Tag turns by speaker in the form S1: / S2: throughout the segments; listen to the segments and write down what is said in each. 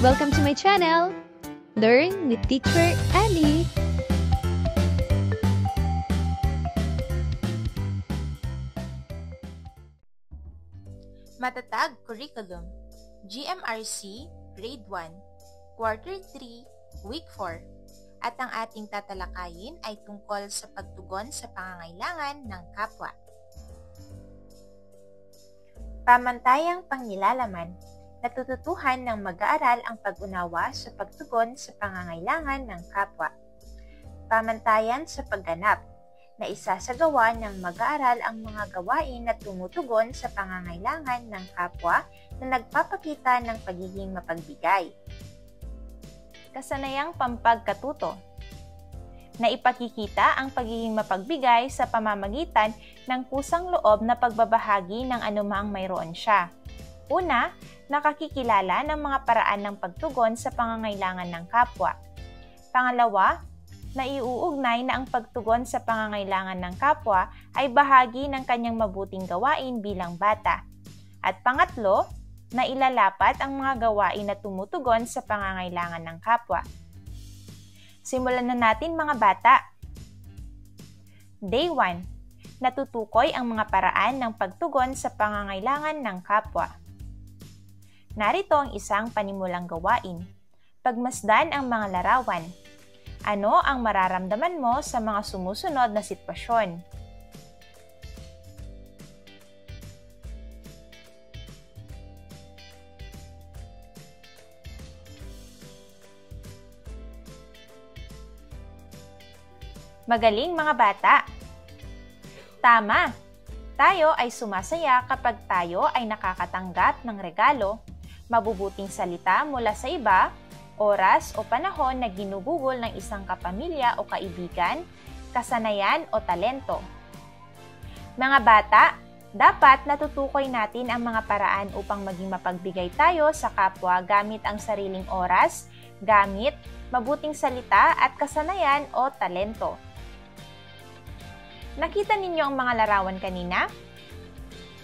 S1: Welcome to my channel, Learn with Teacher Annie.
S2: Matatag Curriculum, GMRC, Grade 1, Quarter 3, Week 4. At ang ating tatalakayin ay tungkol sa pagtugon sa pangangailangan ng kapwa. Pamantayang pangnilalaman, natututuhan ng mag-aaral ang pag-unawa sa pagtugon sa pangangailangan ng kapwa. Pamantayan sa pagganap, na isasagawa ng mag-aaral ang mga gawain na tumutugon sa pangangailangan ng kapwa na nagpapakita ng pagiging mapagbigay. Kasanayang pampagkatuto, na ipakikita ang pagiging mapagbigay sa pamamagitan ng kusang loob na pagbabahagi ng anumang mayroon siya. Una, nakakikilala ng mga paraan ng pagtugon sa pangangailangan ng kapwa. Pangalawa, naiuugnay na ang pagtugon sa pangangailangan ng kapwa ay bahagi ng kanyang mabuting gawain bilang bata. At pangatlo, na ilalapat ang mga gawain na tumutugon sa pangangailangan ng kapwa. Simulan na natin mga bata. Day 1. Natutukoy ang mga paraan ng pagtugon sa pangangailangan ng kapwa. Narito ang isang panimulang gawain. Pagmasdan ang mga larawan. Ano ang mararamdaman mo sa mga sumusunod na sitwasyon? Magaling mga bata! Tama! Tayo ay sumasaya kapag tayo ay nakakatanggap ng regalo, mabubuting salita mula sa iba, oras o panahon na ginugugol ng isang kapamilya o kaibigan, kasanayan o talento. Mga bata, dapat natutukoy natin ang mga paraan upang maging mapagbigay tayo sa kapwa gamit ang sariling oras, gamit, mabuting salita at kasanayan o talento. Nakita ninyo ang mga larawan kanina?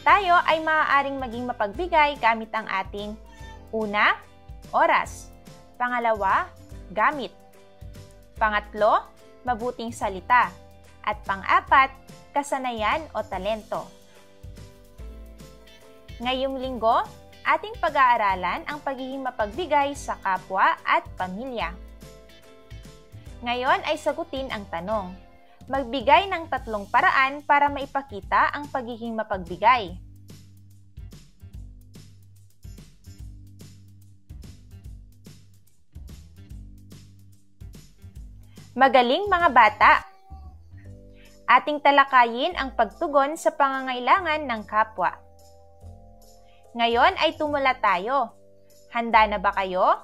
S2: Tayo ay maaaring maging mapagbigay gamit ang ating una, oras. Pangalawa, gamit. Pangatlo, mabuting salita. At pang-apat, kasanayan o talento. Ngayong linggo, ating pag-aaralan ang pagiging mapagbigay sa kapwa at pamilya. Ngayon ay sagutin ang tanong. Magbigay ng 3 paraan para maipakita ang pagiging mapagbigay. Magaling mga bata! Ating talakayin ang pagtugon sa pangangailangan ng kapwa. Ngayon ay tumula tayo. Handa na ba kayo?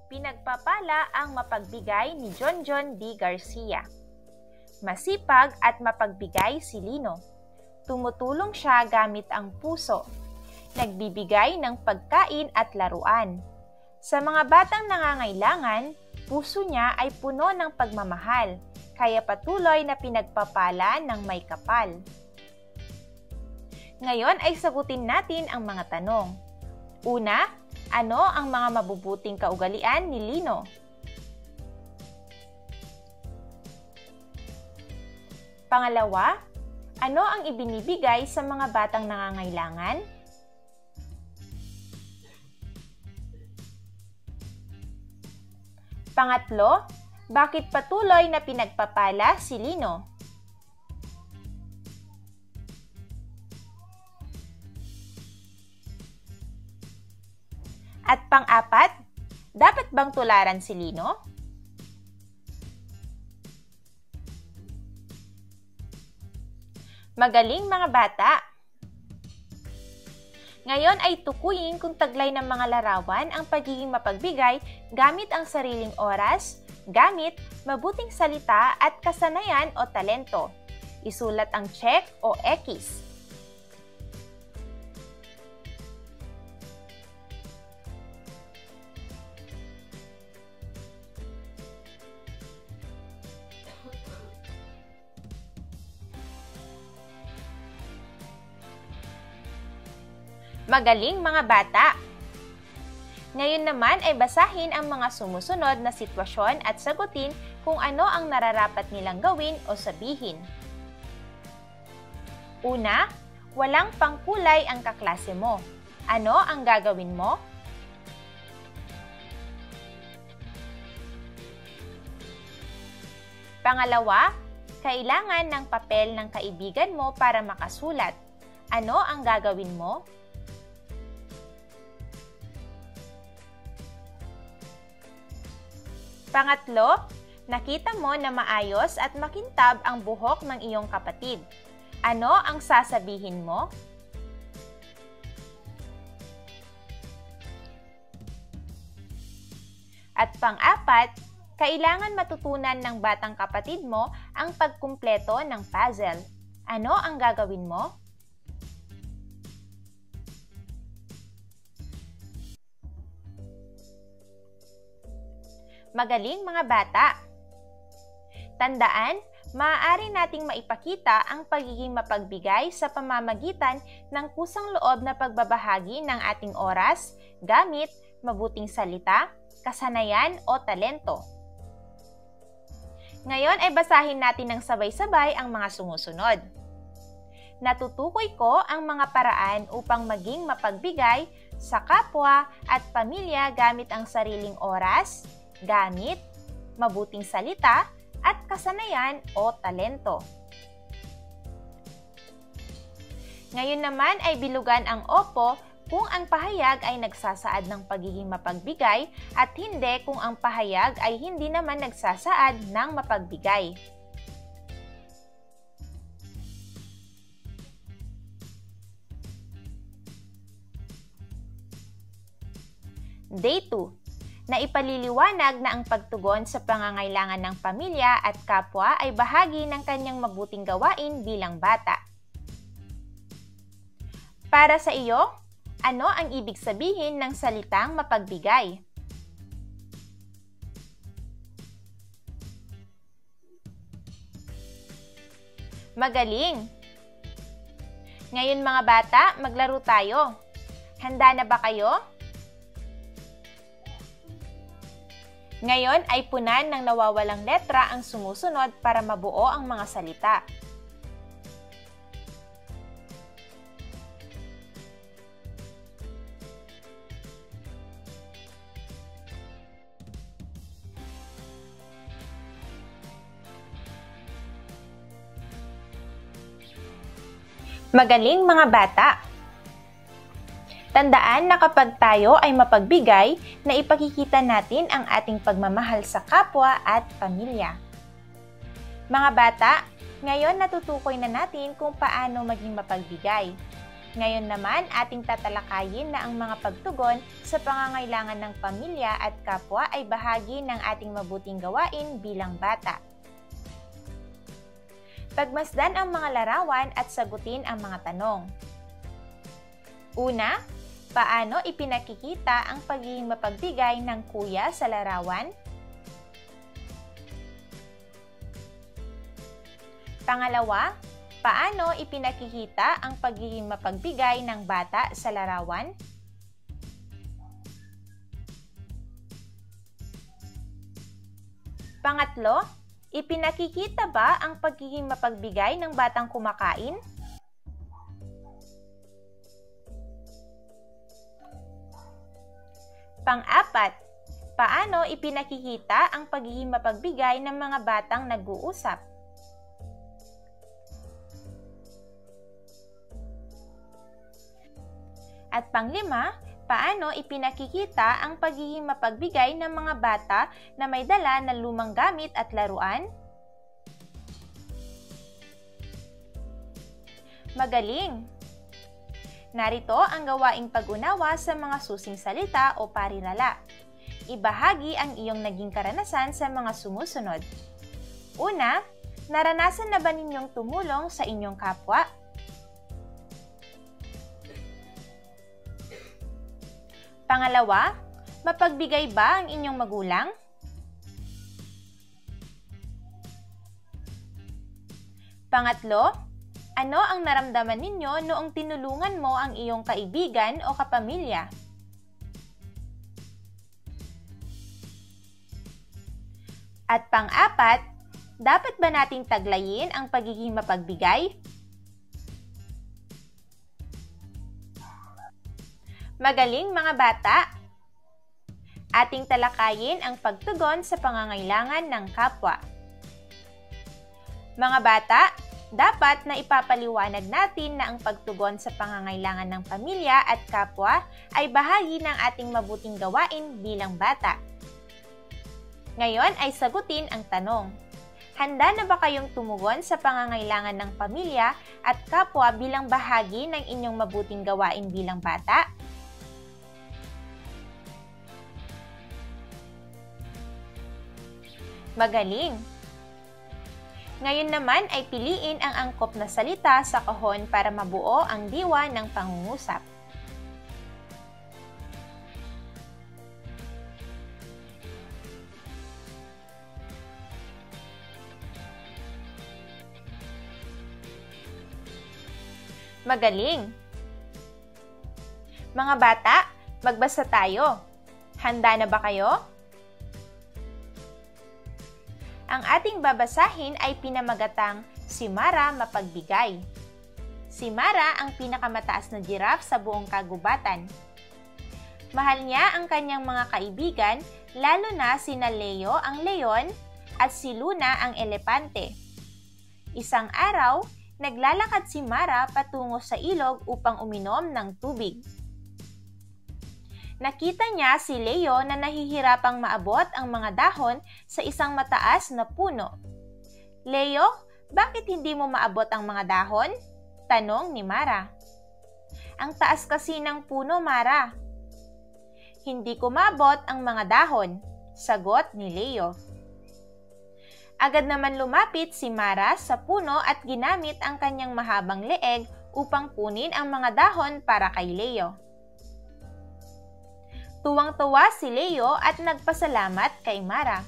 S2: Pinagpapala ang mapagbigay ni John D. Garcia. Masipag at mapagbigay si Lino. Tumutulong siya gamit ang puso. Nagbibigay ng pagkain at laruan. Sa mga batang nangangailangan, puso niya ay puno ng pagmamahal, kaya patuloy na pinagpapala ng may kapal. Ngayon ay sagutin natin ang mga tanong. Una, ano ang mga mabubuting kaugalian ni Lino? Pangalawa, ano ang ibinibigay sa mga batang nangangailangan? Pangatlo, bakit patuloy na pinagpapala si Lino? At pang-apat, dapat bang tularan si Lino? Magaling mga bata! Ngayon ay tukuyin kung taglay ng mga larawan ang pagiging mapagbigay gamit ang sariling oras, gamit, mabuting salita at kasanayan o talento. Isulat ang check o X. Magaling mga bata! Ngayon naman ay basahin ang mga sumusunod na sitwasyon at sagutin kung ano ang nararapat nilang gawin o sabihin. Una, walang pangkulay ang kaklase mo. Ano ang gagawin mo? Pangalawa, kailangan ng papel ng kaibigan mo para makasulat. Ano ang gagawin mo? Pangatlo, nakita mo na maayos at makintab ang buhok ng iyong kapatid. Ano ang sasabihin mo? At pang-apat, kailangan matutunan ng batang kapatid mo ang pagkumpleto ng puzzle. Ano ang gagawin mo? Magaling mga bata! Tandaan, maaari nating maipakita ang pagiging mapagbigay sa pamamagitan ng kusang loob na pagbabahagi ng ating oras, gamit, mabuting salita, kasanayan o talento. Ngayon ay basahin natin ng sabay-sabay ang mga sumusunod. Natutukoy ko ang mga paraan upang maging mapagbigay sa kapwa at pamilya gamit ang sariling oras, gamit, mabuting salita, at kasanayan o talento. Ngayon naman ay bilugan ang opo kung ang pahayag ay nagsasaad ng pagiging mapagbigay at hindi kung ang pahayag ay hindi naman nagsasaad ng mapagbigay. Day 2. Na ipaliliwanag na ang pagtugon sa pangangailangan ng pamilya at kapwa ay bahagi ng kanyang mabuting gawain bilang bata. Para sa iyo, ano ang ibig sabihin ng salitang mapagbigay? Magaling! Ngayon mga bata, maglaro tayo. Handa na ba kayo? Ngayon ay punan ng nawawalang letra ang sumusunod para mabuo ang mga salita. Magaling mga bata! Tandaan na kapag tayo ay mapagbigay, na ipakikita natin ang ating pagmamahal sa kapwa at pamilya. Mga bata, ngayon natutukoy na natin kung paano maging mapagbigay. Ngayon naman, ating tatalakayin na ang mga pagtugon sa pangangailangan ng pamilya at kapwa ay bahagi ng ating mabuting gawain bilang bata. Pagmasdan ang mga larawan at sagutin ang mga tanong. Una, paano ipinakikita ang pagiging mapagbigay ng kuya sa larawan? Pangalawa, paano ipinakikita ang pagiging mapagbigay ng bata sa larawan? Pangatlo, ipinakikita ba ang pagiging mapagbigay ng batang kumakain? Pang-apat, paano ipinakikita ang pagiging mapagbigay ng mga batang nag-uusap? At panglima, paano ipinakikita ang pagiging mapagbigay ng mga bata na may dala ng lumang gamit at laruan? Magaling! Narito ang gawaing pag-unawa sa mga susing salita o parirala. Ibahagi ang iyong naging karanasan sa mga sumusunod. Una, naranasan na ba ninyong tumulong sa inyong kapwa? Pangalawa, mapagbigay ba ang inyong magulang? Pangatlo, ano ang naramdaman ninyo noong tinulungan mo ang iyong kaibigan o kapamilya? At pang-apat, dapat ba nating taglayin ang pagiging mapagbigay? Magaling mga bata! Ating talakayin ang pagtugon sa pangangailangan ng kapwa. Mga bata, dapat na ipapaliwanag natin na ang pagtugon sa pangangailangan ng pamilya at kapwa ay bahagi ng ating mabuting gawain bilang bata. Ngayon ay sagutin ang tanong. Handa na ba kayong tumugon sa pangangailangan ng pamilya at kapwa bilang bahagi ng inyong mabuting gawain bilang bata? Magaling! Ngayon naman ay piliin ang angkop na salita sa kahon para mabuo ang diwa ng pangungusap. Magaling! Mga bata, magbasa tayo. Handa na ba kayo? Ang ating babasahin ay pinamagatang Si Mara Mapagbigay. Si Mara ang pinakamataas na giraffe sa buong kagubatan. Mahal niya ang kanyang mga kaibigan, lalo na sina Leo ang leon at si Luna ang elepante. Isang araw, naglalakad si Mara patungo sa ilog upang uminom ng tubig. Nakita niya si Leo na nahihirapang maabot ang mga dahon sa isang mataas na puno. Leo, bakit hindi mo maabot ang mga dahon? Tanong ni Mara. Ang taas kasi ng puno, Mara. Hindi ko maabot ang mga dahon, sagot ni Leo. Agad naman lumapit si Mara sa puno at ginamit ang kanyang mahabang leeg upang kunin ang mga dahon para kay Leo. Tuwang-tuwa si Leo at nagpasalamat kay Mara.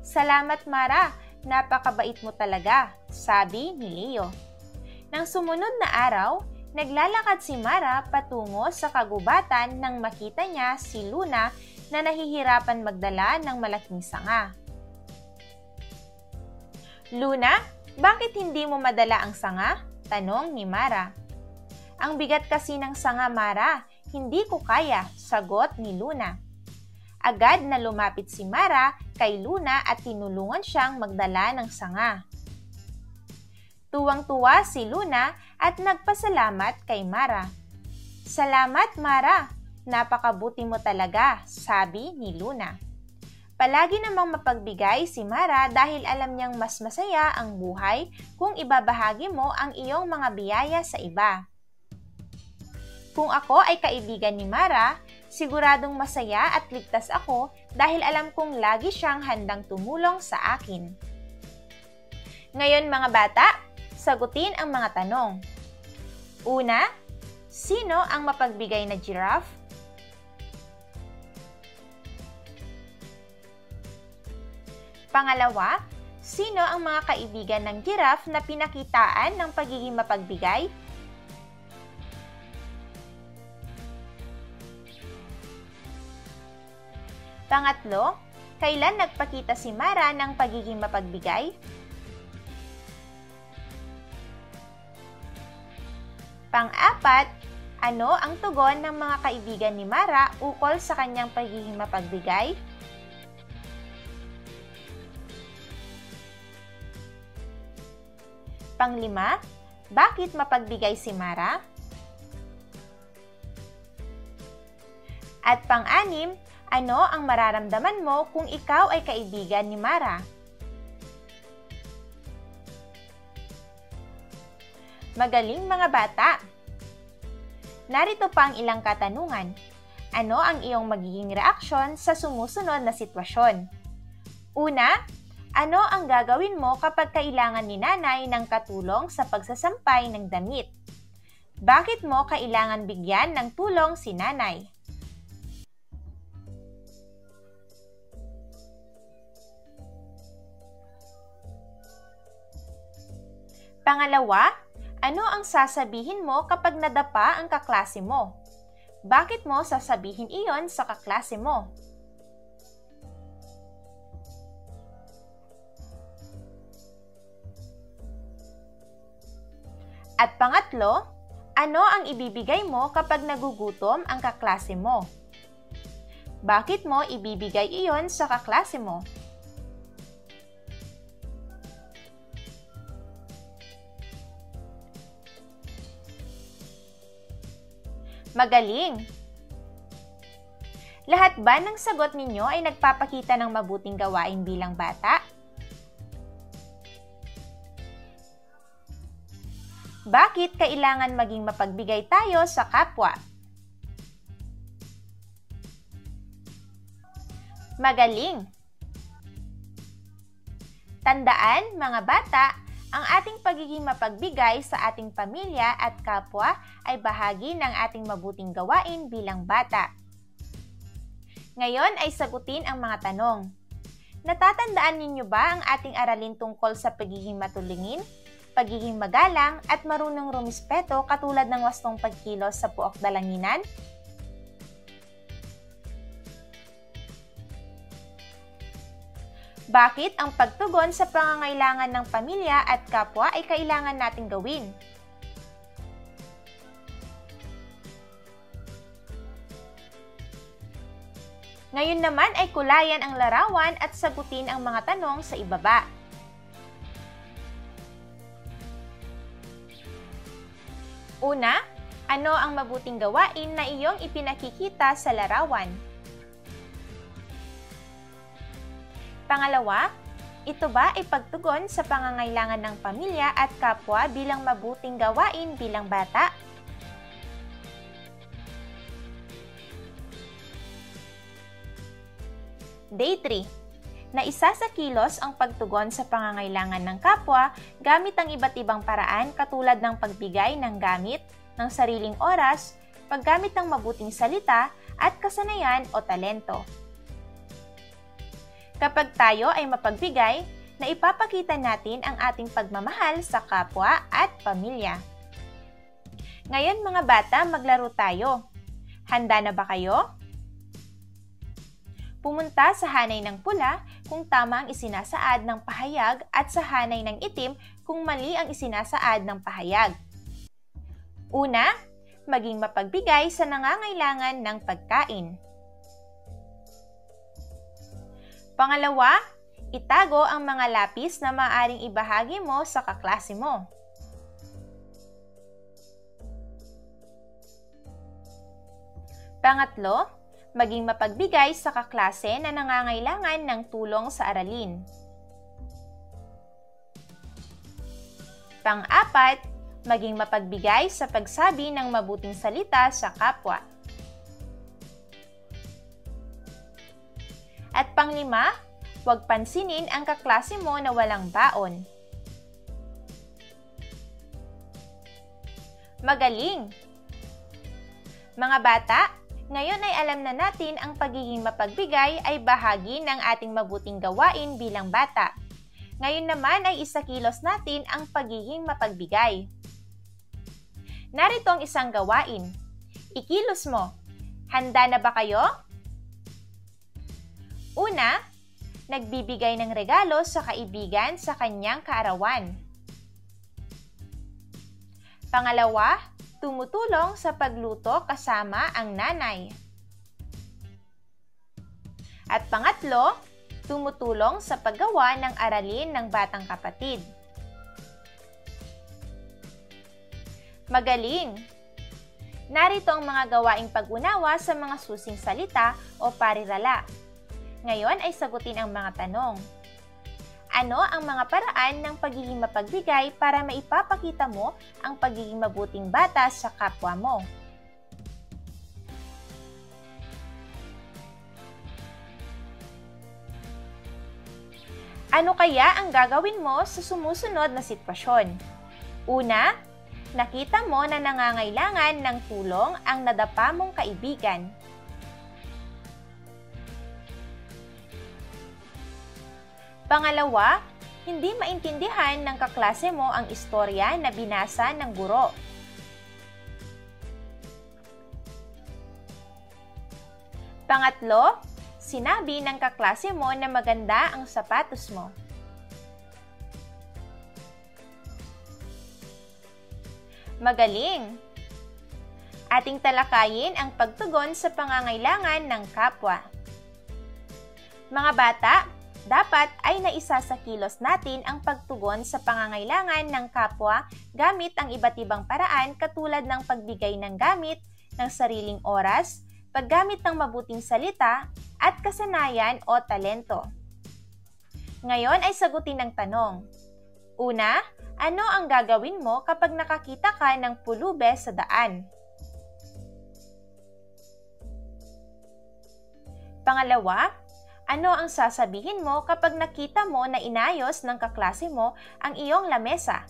S2: Salamat Mara, napakabait mo talaga, sabi ni Leo. Nang sumunod na araw, naglalakad si Mara patungo sa kagubatan nang makita niya si Luna na nahihirapan magdala ng malaking sanga. Luna, bakit hindi mo madala ang sanga? Tanong ni Mara. Ang bigat kasi ng sanga, Mara. Hindi ko kaya, sagot ni Luna. Agad na lumapit si Mara kay Luna at tinulungan siyang magdala ng sanga. Tuwang-tuwa si Luna at nagpasalamat kay Mara. Salamat Mara, napakabuti mo talaga, sabi ni Luna. Palagi namang mapagbigay si Mara dahil alam niyang mas masaya ang buhay kung ibabahagi mo ang iyong mga biyaya sa iba. Kung ako ay kaibigan ni Mara, siguradong masaya at ligtas ako dahil alam kong lagi siyang handang tumulong sa akin. Ngayon mga bata, sagutin ang mga tanong. Una, sino ang mapagbigay na giraffe? Pangalawa, sino ang mga kaibigan ng giraffe na pinakitaan ng pagiging mapagbigay? Pangatlo, kailan nagpakita si Mara ng pagiging mapagbigay? Pang-apat, ano ang tugon ng mga kaibigan ni Mara ukol sa kanyang pagiging mapagbigay? Panglima, bakit mapagbigay si Mara? At pang-anim, ano ang mararamdaman mo kung ikaw ay kaibigan ni Mara? Magaling mga bata! Narito pa ang ilang katanungan. Ano ang iyong magiging reaksyon sa sumusunod na sitwasyon? Una, ano ang gagawin mo kapag kailangan ni nanay ng katulong sa pagsasampay ng damit? Bakit mo kailangan bigyan ng tulong si nanay? Pangalawa, ano ang sasabihin mo kapag nadapa ang kaklase mo? Bakit mo sasabihin iyon sa kaklase mo? At pangatlo, ano ang ibibigay mo kapag nagugutom ang kaklase mo? Bakit mo ibibigay iyon sa kaklase mo? Magaling! Lahat ba ng sagot ninyo ay nagpapakita ng mabuting gawain bilang bata? Bakit kailangan maging mapagbigay tayo sa kapwa? Magaling! Tandaan, mga bata, ang ating pagiging mapagbigay sa ating pamilya at kapwa ay bahagi ng ating mabuting gawain bilang bata. Ngayon ay sagutin ang mga tanong. Natatandaan ninyo ba ang ating aralin tungkol sa pagiging matulungin, pagiging magalang at marunong rumispeto katulad ng wastong pagkilos sa puok dalanginan? Bakit ang pagtugon sa pangangailangan ng pamilya at kapwa ay kailangan nating gawin? Ngayon naman ay kulayan ang larawan at sagutin ang mga tanong sa ibaba. Una, ano ang mabuting gawain na iyong ipinakikita sa larawan? Pangalawa, ito ba ay pagtugon sa pangangailangan ng pamilya at kapwa bilang mabuting gawain bilang bata? Day 3. Naisa sa kilos ang pagtugon sa pangangailangan ng kapwa gamit ang iba't ibang paraan katulad ng pagbigay ng gamit, ng sariling oras, paggamit ng mabuting salita, at kasanayan o talento. Kapag tayo ay mapagbigay, naipapakita natin ang ating pagmamahal sa kapwa at pamilya. Ngayon mga bata, maglaro tayo. Handa na ba kayo? Pumunta sa hanay ng pula kung tama ang isinasaad ng pahayag at sa hanay ng itim kung mali ang isinasaad ng pahayag. Una, maging mapagbigay sa nangangailangan ng pagkain. Pangalawa, itago ang mga lapis na maaaring ibahagi mo sa kaklase mo. Pangatlo, maging mapagbigay sa kaklase na nangangailangan ng tulong sa aralin. Pang-apat, maging mapagbigay sa pagsabi ng mabuting salita sa kapwa. At panglima, huwag pansinin ang kaklase mo na walang baon. Magaling! Mga bata, ngayon ay alam na natin ang pagiging mapagbigay ay bahagi ng ating mabuting gawain bilang bata. Ngayon naman ay isakilos natin ang pagiging mapagbigay. Narito ang isang gawain. Ikilos mo. Handa na ba kayo? Una, nagbibigay ng regalo sa kaibigan sa kanyang kaarawan. Pangalawa, tumutulong sa pagluto kasama ang nanay. At pangatlo, tumutulong sa paggawa ng aralin ng batang kapatid. Magaling! Narito ang mga gawaing pag-unawa sa mga susing salita o parirala. Ngayon ay sagutin ang mga tanong. Ano ang mga paraan ng pagiging mapagbigay para maipapakita mo ang pagiging mabuting bata sa kapwa mo? Ano kaya ang gagawin mo sa sumusunod na sitwasyon? Una, nakita mo na nangangailangan ng tulong ang nadapa mong kaibigan. Pangalawa, hindi maintindihan ng kaklase mo ang istorya na binasa ng guro. Pangatlo, sinabi ng kaklase mo na maganda ang sapatos mo. Magaling! Ating talakayin ang pagtugon sa pangangailangan ng kapwa. Mga bata, dapat ay naisasakilos natin ang pagtugon sa pangangailangan ng kapwa gamit ang iba't ibang paraan katulad ng pagbigay ng gamit, ng sariling oras, paggamit ng mabuting salita, at kasanayan o talento. Ngayon ay sagutin ang tanong. Una, ano ang gagawin mo kapag nakakita ka ng pulube sa daan? Pangalawa, ano ang sasabihin mo kapag nakita mo na inayos ng kaklase mo ang iyong lamesa?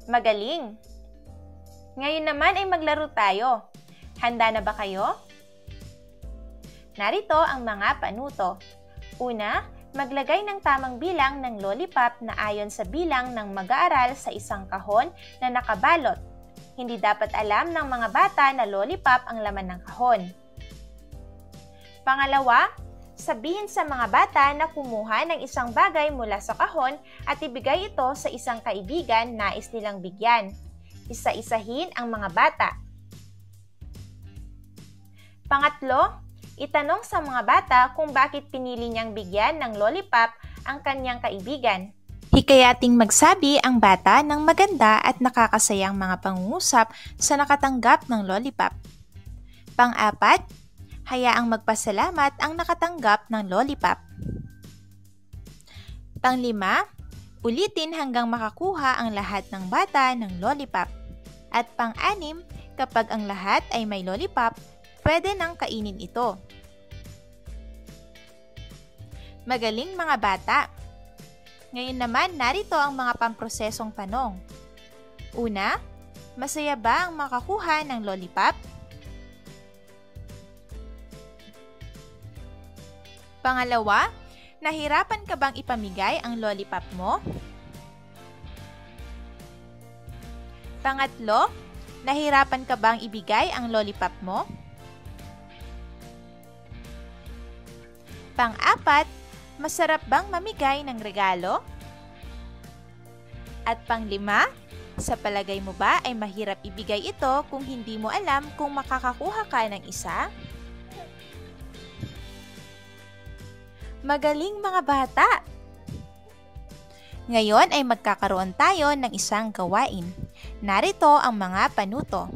S2: Magaling! Ngayon naman ay maglaro tayo. Handa na ba kayo? Narito ang mga panuto. Una, maglagay ng tamang bilang ng lollipop na ayon sa bilang ng mag-aaral sa isang kahon na nakabalot. Hindi dapat alam ng mga bata na lollipop ang laman ng kahon. Pangalawa, sabihin sa mga bata na kumuha ng isang bagay mula sa kahon at ibigay ito sa isang kaibigan na nais nilang bigyan. Isa-isahin ang mga bata. Pangatlo, itanong sa mga bata kung bakit pinili niyang bigyan ng lollipop ang kanyang kaibigan. Hikayating magsabi ang bata ng maganda at nakakasayang mga pangungusap sa nakatanggap ng lollipop. Pang-apat, hayaang magpasalamat ang nakatanggap ng lollipop. Pang-lima, ulitin hanggang makakuha ang lahat ng bata ng lollipop. At pang-anim, kapag ang lahat ay may lollipop, pwede nang kainin ito. Magaling mga bata! Ngayon naman, narito ang mga pamprosesong tanong. Una, masaya ba ang makakuha ng lollipop? Pangalawa, nahirapan ka bang ipamigay ang lollipop mo? Pangatlo, nahirapan ka bang ibigay ang lollipop mo? Pang-apat, masarap bang mamigay ng regalo? At pang-lima, sa palagay mo ba ay mahirap ibigay ito kung hindi mo alam kung makakakuha ka ng isa? Magaling mga bata! Ngayon ay magkakaroon tayo ng isang gawain. Narito ang mga panuto.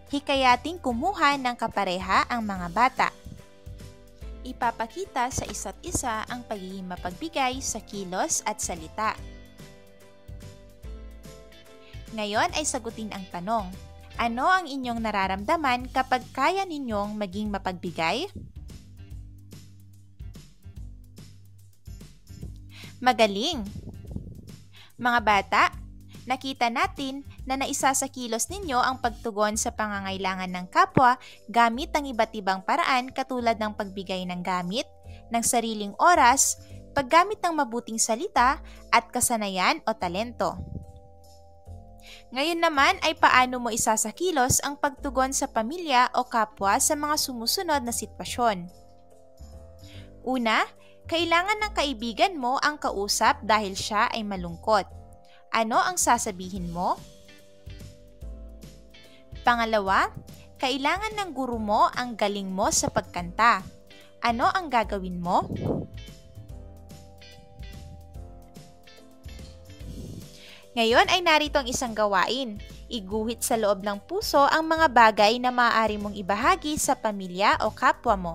S2: Hikayating kumuha ng kapareha ang mga bata. Ipapakita sa isa't isa ang pagiging mapagbigay sa kilos at salita. Ngayon ay sagutin ang tanong. Ano ang inyong nararamdaman kapag kaya ninyong maging mapagbigay? Magaling! Mga bata, nakita natin na naisasakilos ninyo ang pagtugon sa pangangailangan ng kapwa gamit ang iba't ibang paraan katulad ng pagbigay ng gamit, ng sariling oras, paggamit ng mabuting salita, at kasanayan o talento. Ngayon naman ay paano mo isasakilos ang pagtugon sa pamilya o kapwa sa mga sumusunod na sitwasyon. Una, kailangan ng kaibigan mo ang kausap dahil siya ay malungkot. Ano ang sasabihin mo? Pangalawa, kailangan ng guro mo ang galing mo sa pagkanta. Ano ang gagawin mo? Ngayon ay narito ang isang gawain. Iguhit sa loob ng puso ang mga bagay na maaari mong ibahagi sa pamilya o kapwa mo.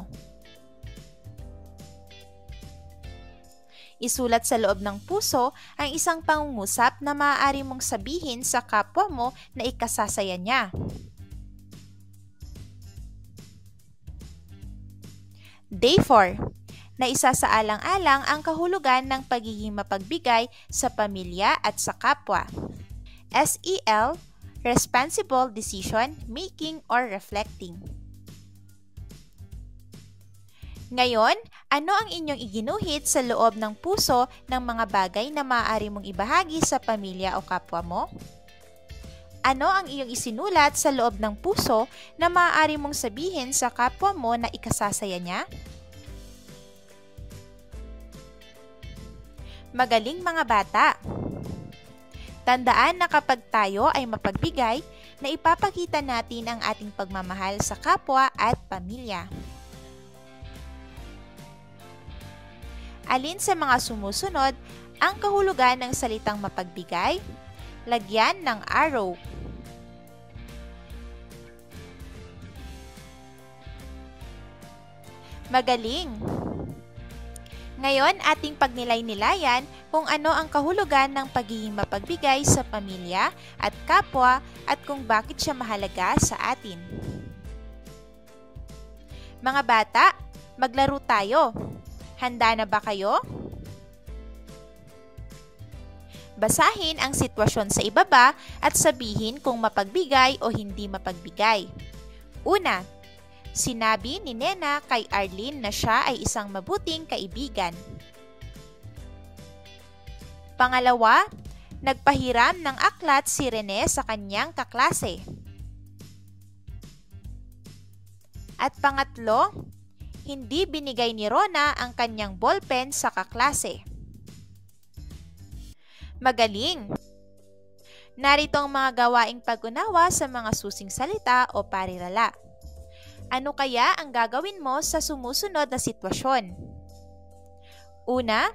S2: Isulat sa loob ng puso ang isang pangungusap na maaari mong sabihin sa kapwa mo na ikasasaya niya. Day 4. Na isasaalang-alang ang kahulugan ng pagiging mapagbigay sa pamilya at sa kapwa. SEL, Responsible Decision Making or Reflecting. Ngayon, ano ang inyong iginuhit sa loob ng puso ng mga bagay na maaari mong ibahagi sa pamilya o kapwa mo? Ano ang iyong isinulat sa loob ng puso na maaari mong sabihin sa kapwa mo na ikasasaya niya? Magaling mga bata! Tandaan na kapag tayo ay mapagbigay, na ipapakita natin ang ating pagmamahal sa kapwa at pamilya. Alin sa mga sumusunod ang kahulugan ng salitang mapagbigay? Lagyan ng arrow. Magaling! Ngayon, ating pagnilay-nilayan kung ano ang kahulugan ng pagiging mapagbigay sa pamilya at kapwa at kung bakit siya mahalaga sa atin. Mga bata, maglaro tayo. Handa na ba kayo? Basahin ang sitwasyon sa ibaba at sabihin kung mapagbigay o hindi mapagbigay. Una, sinabi ni Nena kay Arlene na siya ay isang mabuting kaibigan. Pangalawa, nagpahiram ng aklat si Rene sa kanyang kaklase. At pangatlo, hindi binigay ni Rona ang kanyang ballpen sa kaklase. Magaling! Narito ang mga gawaing pag-unawa sa mga susing salita o parirala. Ano kaya ang gagawin mo sa sumusunod na sitwasyon? Una,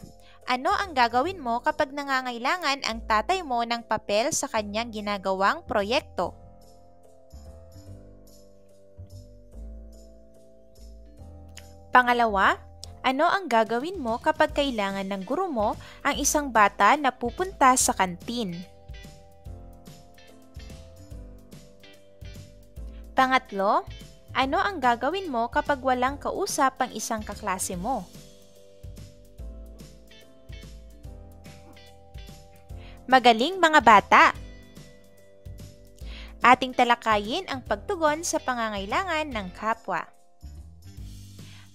S2: ano ang gagawin mo kapag nangangailangan ang tatay mo ng papel sa kanyang ginagawang proyekto? Pangalawa, ano ang gagawin mo kapag kailangan ng guro mo ang isang bata na pupunta sa kantin? Pangatlo, ano ang gagawin mo kapag walang kausap ang isang kaklase mo? Magaling mga bata! Ating talakayin ang pagtugon sa pangangailangan ng kapwa.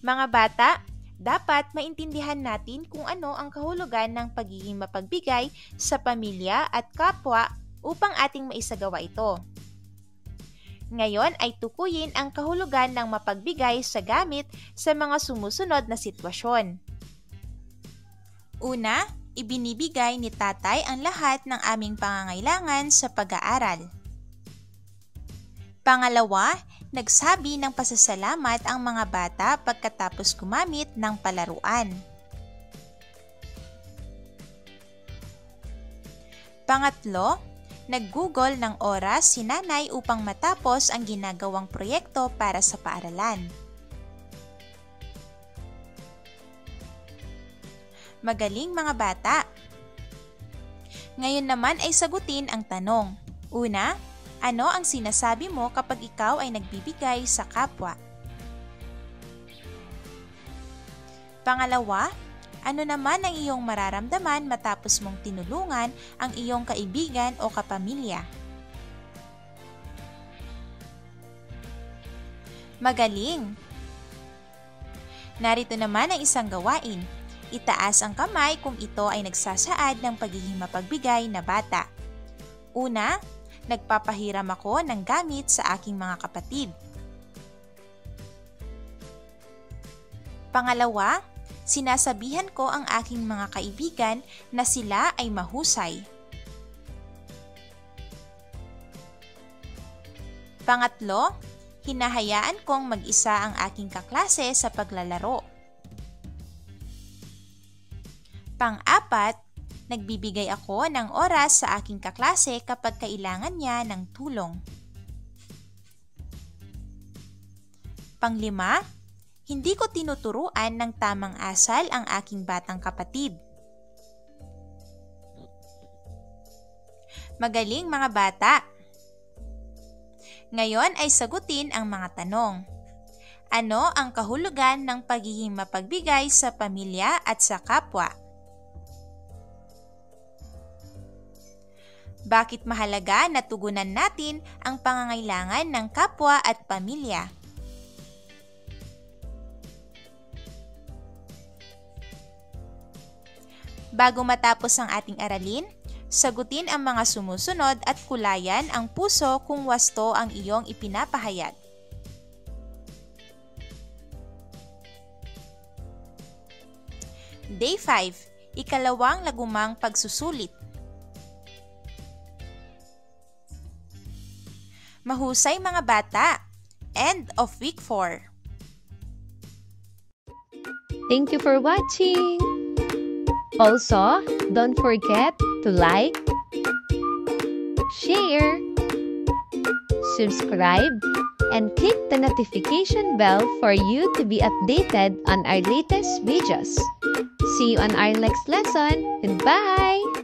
S2: Mga bata, dapat maintindihan natin kung ano ang kahulugan ng pagiging mapagbigay sa pamilya at kapwa upang ating maisagawa ito. Ngayon ay tukuyin ang kahulugan ng mapagbigay sa gamit sa mga sumusunod na sitwasyon. Una, ibinibigay ni tatay ang lahat ng aming pangangailangan sa pag-aaral. Pangalawa, nagsabi ng pasasalamat ang mga bata pagkatapos gumamit ng palaruan. Pangatlo, naggugol ng oras si nanay upang matapos ang ginagawang proyekto para sa paaralan. Magaling mga bata! Ngayon naman ay sagutin ang tanong. Una, ano ang sinasabi mo kapag ikaw ay nagbibigay sa kapwa? Pangalawa, ano naman ang iyong mararamdaman matapos mong tinulungan ang iyong kaibigan o kapamilya? Magaling! Narito naman ang isang gawain. Itaas ang kamay kung ito ay nagsasaad ng pagiging mapagbigay na bata. Una, nagpapahiram ako ng gamit sa aking mga kapatid. Pangalawa, sinasabihan ko ang aking mga kaibigan na sila ay mahusay. Pangatlo, hinahayaan kong mag-isa ang aking kaklase sa paglalaro. Pang-apat, nagbibigay ako ng oras sa aking kaklase kapag kailangan niya ng tulong. Panglima, hindi ko tinuturuan ng tamang asal ang aking batang kapatid. Magaling mga bata! Ngayon ay sagutin ang mga tanong. Ano ang kahulugan ng pagiging mapagbigay sa pamilya at sa kapwa? Bakit mahalaga na tugunan natin ang pangangailangan ng kapwa at pamilya? Bago matapos ang ating aralin, sagutin ang mga sumusunod at kulayan ang puso kung wasto ang iyong ipinapahayag. Day 5. Ikalawang lagumang pagsusulit. Mahusay mga bata! End of week 4.
S1: Thank you for watching! Also, don't forget to like, share, subscribe, and click the notification bell for you to be updated on our latest videos. See you on our next lesson. Goodbye!